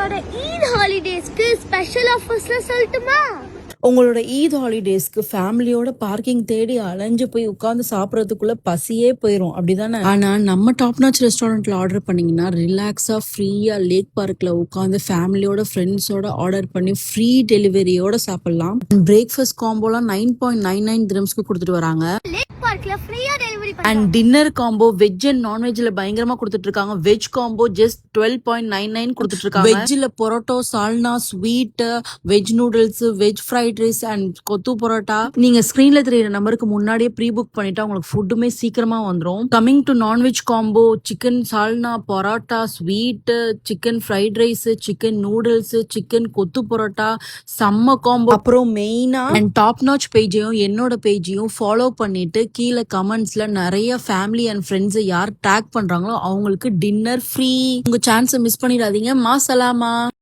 உங்களோட ஈத் ஹாலிடேஸ்க்கு ஸ்பெஷல் ஆஃபர்ஸ்ல சொல்லட்டுமா? உங்களோட ஈத் ஹாலிடேஸ்க்கு ஃபேமிலியோட பார்க்கிங் தேடி அலைஞ்சு போய் உட்காந்து சாப்பிட்றதுக்குள்ள பசியே போயிடும், அப்படிதானே? ஆனா நம்ம டாப் நாச் ரெஸ்டாரண்ட்ல ஆர்டர் பண்ணீங்கன்னா ரிலாக்ஸா ஃப்ரீயா லேக் பார்க்ல உட்காந்து ஃபேமிலியோட ஃப்ரெண்ட்ஸோட ஆர்டர் பண்ணி ஃப்ரீ டெலிவரியோட சாப்பிடலாம். பிரேக்ஃபாஸ்ட் காம்போலாம் 9.99 திரம்ஸ்க்கு கொடுத்துட்டு வராங்க. லேக் பார்க்ல ஃப்ரீயா delivery and dinner combo veg and நான்வெஜ்ல பயங்கரமா கொடுத்துட்டு இருக்காங்க. வெஜ் காம்போ ஜஸ்ட் 12.99 கொடுத்துட்டு இருக்காங்க. வெஜ்ல parotta, salna, sweet, veg noodles, veg fried rice and kothu parotta. நீங்க ஸ்கிரீன்ல தெரியுற நம்பருக்கு முன்னாடியே ப்ரீ புக் பண்ணிட்டா உங்களுக்கு ஃபுட்டுமே சீக்கிரமா வந்துடும். Coming to non veg combo, chicken salna, parotta, sweet, chicken fried rice, chicken noodles, chicken கொத்து பரோட்டா, செம்ம காம்போ. அப்புறம் மெயினா அண்ட் டாப் நாச் பேஜையும் என்னோட பேஜையும் ஃபாலோ பண்ணிட்டு கீழே கமெண்ட்ஸ்ல நிறைய ஃபேமிலி அண்ட் ஃப்ரெண்ட்ஸ் யார் டேக் பண்றாங்களோ அவங்களுக்கு டின்னர் ஃப்ரீ. உங்க சான்ஸை மிஸ் பண்ணிடாதீங்க. மா சலாமா.